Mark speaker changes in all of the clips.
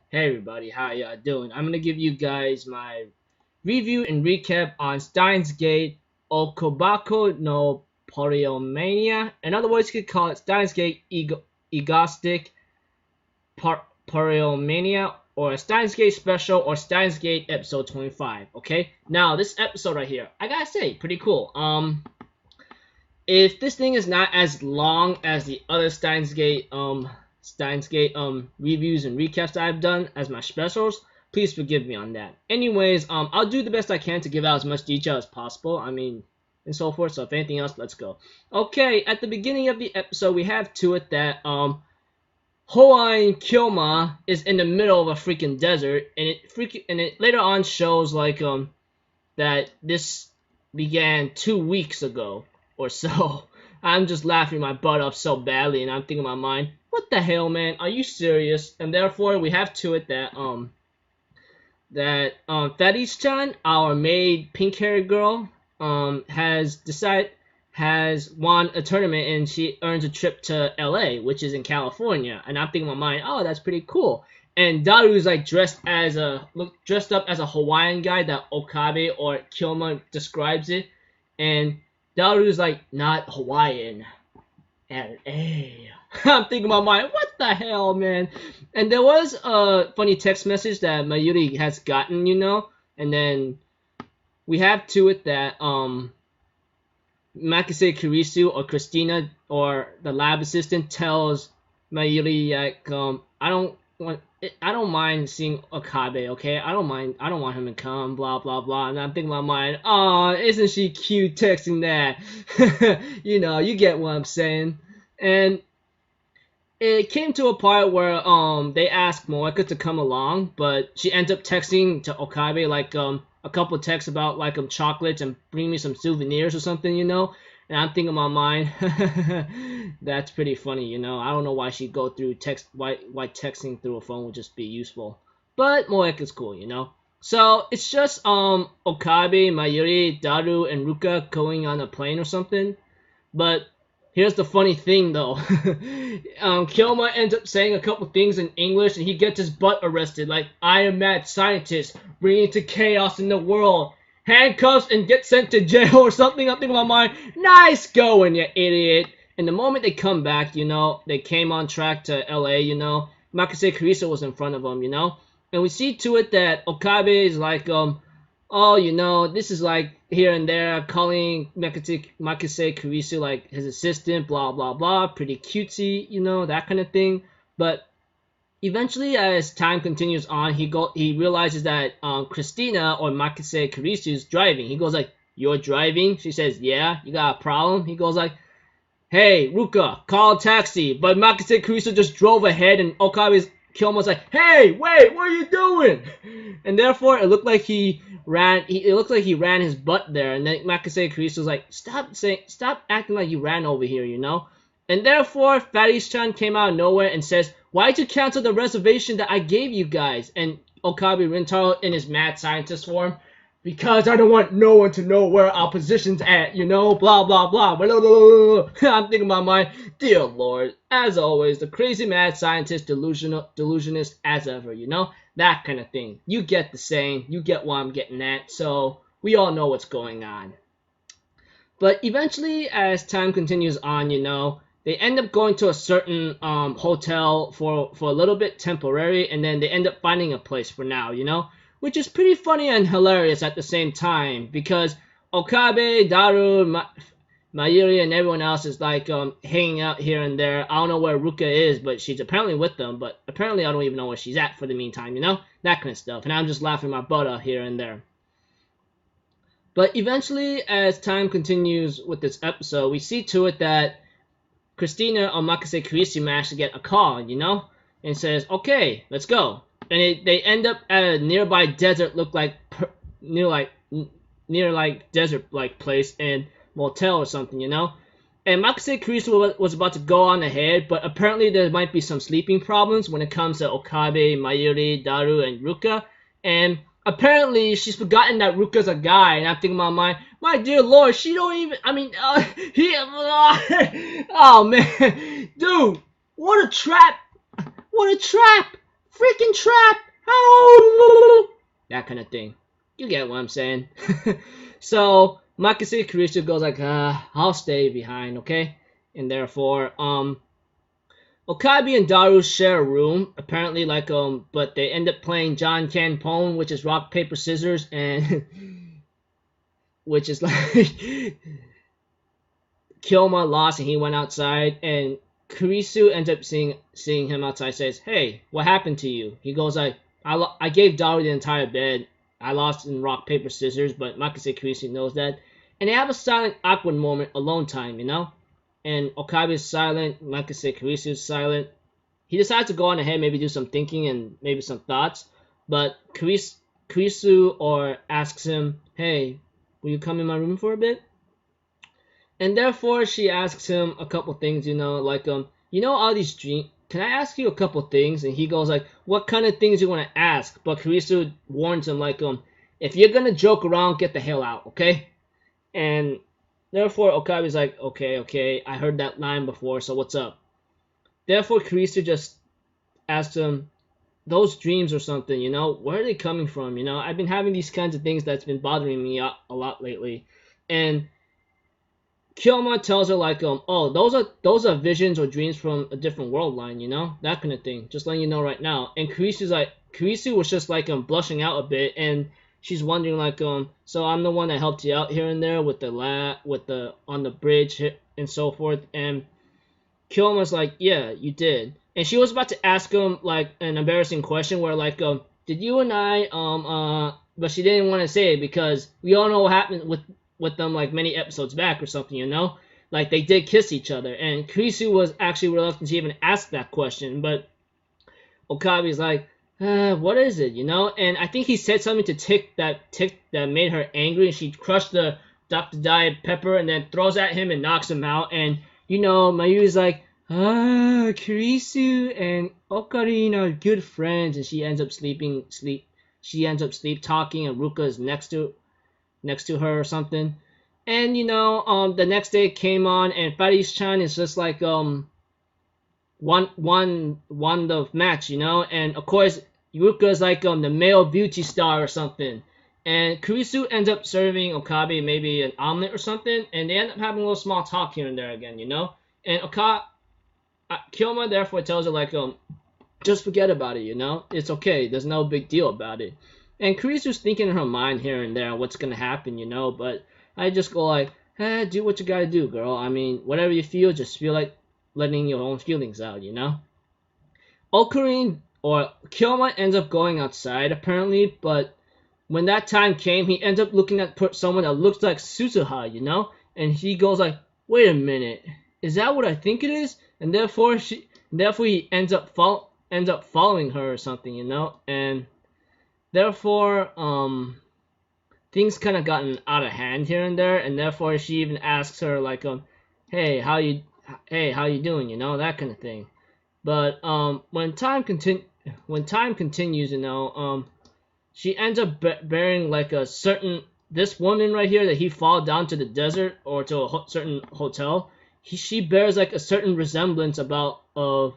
Speaker 1: Hey everybody, how y'all doing? I'm gonna give you guys my review and recap on Steins Oukoubakko no Poriomania. In other words, you could call it Steins Egostic Poriomania or Steins Special or Steins episode 25. Okay, now this episode right here, I gotta say, pretty cool. If this thing is not as long as the other Steins reviews and recaps that I've done as my specials, please forgive me on that. Anyways, I'll do the best I can to give out as much detail as possible. And so forth. So if anything else, let's go. Okay, at the beginning of the episode, we have to it that Hawaiian Kyoma is in the middle of a freaking desert, and it later on shows like that this began 2 weeks ago or so. I'm just laughing my butt off so badly, and I'm thinking in my mind, what the hell, man? Are you serious? And therefore, we have to it that Farish-chan, our maid pink-haired girl, has won a tournament and she earns a trip to LA, which is in California. And I'm thinking in my mind, oh, that's pretty cool. And Daru's like dressed up as a Hawaiian guy that Okabe or Kyoma describes it, and Daru's like not Hawaiian. LA. I'm thinking in my mind, what the hell, man? And there was a funny text message that Mayuri has gotten, and then we have to it that Makise Kirisu or Christina or the lab assistant tells Mayuri like I don't mind seeing Okabe, okay? I don't want him to come, blah blah blah. And I'm thinking in my mind, oh, isn't she cute texting that? You get what I'm saying. And it came to a part where they asked Moeka to come along, but she ends up texting to Okabe like a couple texts about like chocolates and bring me some souvenirs or something, And I'm thinking in my mind, that's pretty funny, I don't know why she'd go through why texting through a phone would just be useful. But Moeka's cool, So it's just Okabe, Mayuri, Daru, and Ruka going on a plane or something. But here's the funny thing, though. Kyoma ends up saying a couple things in English, and he gets his butt arrested. Like, I am mad scientist, bringing to chaos in the world. Handcuffs and get sent to jail or something. I'm thinking in my mind, nice going, you idiot. And the moment they come back, they came on track to LA, Makise Kirisu was in front of them, And we see to it that Okabe is like, oh, this is like here and there, calling Makise Kirisu like his assistant, blah blah blah, pretty cutesy, that kind of thing. But eventually, as time continues on, he realizes that Christina or Makise Kirisu is driving. He goes like, "You're driving?" She says, "Yeah." "You got a problem?" He goes like, "Hey, Ruka, call a taxi." But Makise Kirisu just drove ahead, and Kyoma's like, "Hey, wait, what are you doing?" And therefore, it looked like he ran his butt there. And then Makise Kirisu was like, "Stop acting like you ran over here," And therefore, Farish-chan came out of nowhere and says, "Why'd you cancel the reservation that I gave you guys?" And Okabe Rintaro in his mad scientist form, "Because I don't want no one to know where our position's at, blah, blah, blah, blah, blah, blah, blah." I'm thinking about my, dear Lord, as always, the crazy mad scientist, delusionist as ever, that kind of thing. You get the saying, you get what I'm getting at, so we all know what's going on. But eventually, as time continues on, they end up going to a certain hotel for a little bit temporary, and then they end up finding a place for now, which is pretty funny and hilarious at the same time, because Okabe, Daru, Mayuri, and everyone else is like hanging out here and there. I don't know where Ruka is, but she's apparently with them, but apparently I don't even know where she's at for the meantime, that kind of stuff. And I'm just laughing my butt off here and there. But eventually, as time continues with this episode, we see to it that Christina or Makise Kirisu managed to get a call, and says, "Okay, let's go." And they end up at a nearby desert, near desert like place and motel or something, And Makise Kirisu was about to go on ahead, but apparently there might be some sleeping problems when it comes to Okabe, Mayuri, Daru, and Ruka, and apparently she's forgotten that Ruka's a guy, and I'm thinking in my mind, my dear Lord, she don't even, oh man, dude, what a trap, freaking trap! How? That kind of thing. You get what I'm saying. So Makise Kurisu goes like, I'll stay behind, okay? And therefore, Okabe and Daru share a room, apparently, like, but they end up playing John Can Pone, which is rock, paper, scissors, and which is like Kyoma lost and he went outside, and Kurisu ends up seeing him outside, says, hey, what happened to you? He goes like, I gave Daru the entire bed. I lost in rock, paper, scissors, but Makise Kurisu knows that. And they have a silent, awkward moment, alone time, you know? And Okabe is silent, Makise Kurisu is silent. He decides to go on ahead, maybe do some thinking and maybe some thoughts. But Kurisu asks him, hey, will you come in my room for a bit? And therefore, she asks him a couple things, you know, like, you know all these dreams, can I ask you a couple things? And he goes like, what kind of things you want to ask? But Kurisu warns him like, if you're going to joke around, get the hell out, okay? And therefore, Okabe's like, okay, I heard that line before, so what's up? Therefore, Kurisu just asks him, those dreams or something, you know, where are they coming from? You know, I've been having these kinds of things that's been bothering me a lot lately. And Kyoma tells her like, oh, those are visions or dreams from a different world line, you know, that kind of thing. Just letting you know right now. And Kurisu was just like blushing out a bit, and she's wondering like, so I'm the one that helped you out here and there with the on the bridge and so forth. And Kyoma's like, yeah, you did. And she was about to ask him like an embarrassing question where like, did you and I but she didn't want to say it because we all know what happened with them like many episodes back or something, you know? Like they did kiss each other, and Kurisu was actually reluctant to even ask that question, but Okabe's like, what is it, you know? And I think he said something to tick that made her angry, and she crushed the Dr. Diet pepper and then throws at him and knocks him out. And you know, Mayuri's like, Kurisu and Okarin are good friends, and she ends up sleep talking, and Ruka is next to her or something. And you know, the next day came on, and Faris-chan is just like won the match, you know. And of course, Ruka is like the male beauty star or something. And Kurisu ends up serving Okabe maybe an omelet or something, and they end up having a little small talk here and there again, you know. And Kyoma therefore tells her like, just forget about it, you know. It's okay. There's no big deal about it. And Kurisu's thinking in her mind here and there what's gonna happen, you know. But I just go like, do what you gotta do, girl. I mean, whatever you feel, just feel like letting your own feelings out, you know. Okarin or Kyoma ends up going outside apparently, but when that time came, he ends up looking at someone that looks like Suzuha, you know. And he goes like, wait a minute, is that what I think it is? And therefore he ends up following her or something, you know. And therefore things kind of gotten out of hand here and there, and therefore she even asks her like, hey, how you doing, you know, that kind of thing. But when time continues, you know, she ends up bearing like this woman right here that he followed down to the desert or to a certain hotel. She bears like a certain resemblance of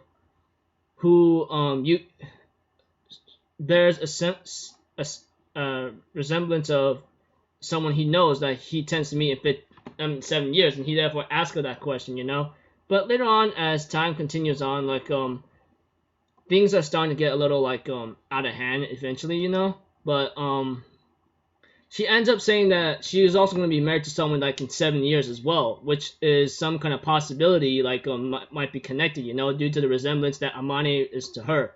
Speaker 1: who bears a resemblance of someone he knows that he tends to meet in 7 years, and he therefore asks her that question, you know. But later on, as time continues on, like things are starting to get a little like out of hand eventually, you know. But she ends up saying that she is also going to be married to someone like in 7 years as well, which is some kind of possibility like might be connected, you know, due to the resemblance that Amane is to her.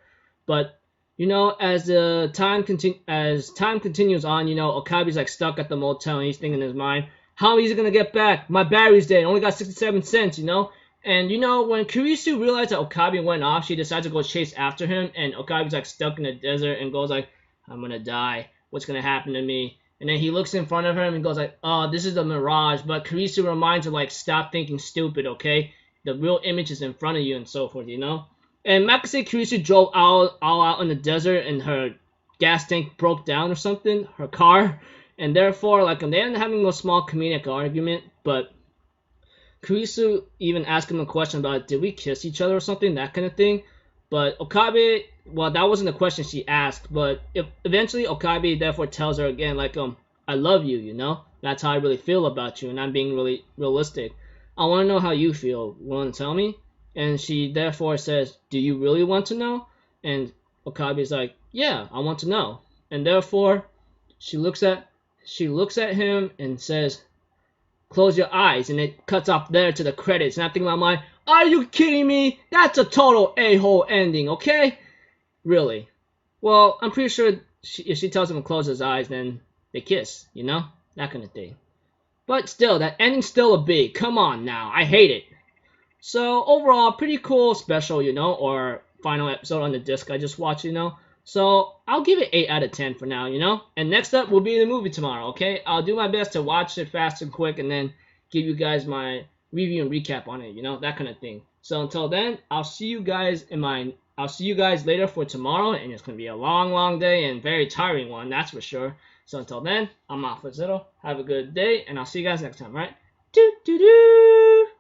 Speaker 1: But you know, as time continues on, you know, Okabe's like stuck at the motel, and he's thinking in his mind, how is he gonna get back? My battery's dead. I only got 67 cents, you know. And you know, when Kurisu realized that Okabe went off, she decides to go chase after him, and Okabe's like stuck in the desert and goes like, I'm gonna die. What's gonna happen to me? And then he looks in front of him and goes like, oh, this is a mirage. But Kurisu reminds her like, stop thinking stupid, okay? The real image is in front of you and so forth, you know. And Makise Kurisu drove all out in the desert, and her gas tank broke down or something, her car. And therefore, like, they ended up having a small comedic argument, but Kurisu even asked him a question about, did we kiss each other or something, that kind of thing. But Okabe well, that wasn't the question she asked, but eventually Okabe therefore tells her again, like, I love you, you know? That's how I really feel about you, and I'm being really realistic. I want to know how you feel. Want to tell me? And she therefore says, do you really want to know? And Okabe's like, yeah, I want to know. And therefore, she looks at him and says, close your eyes, and it cuts off there to the credits. And I'm thinking in my mind, are you kidding me? That's a total a-hole ending, okay? Really? Well, I'm pretty sure if she tells him to close his eyes, then they kiss, you know? That kind of thing. But still, that ending's still a B. Come on now, I hate it. So overall, pretty cool special, you know, or final episode on the disc I just watched, you know. So I'll give it 8 out of 10 for now, you know. And next up will be the movie tomorrow, okay? I'll do my best to watch it fast and quick and then give you guys my review and recap on it, you know, that kind of thing. So until then, I'll see you guys later for tomorrow, and it's gonna be a long day and very tiring one, that's for sure. So until then, I'm off for Zero. Have a good day, and I'll see you guys next time, right? Doo doo doo.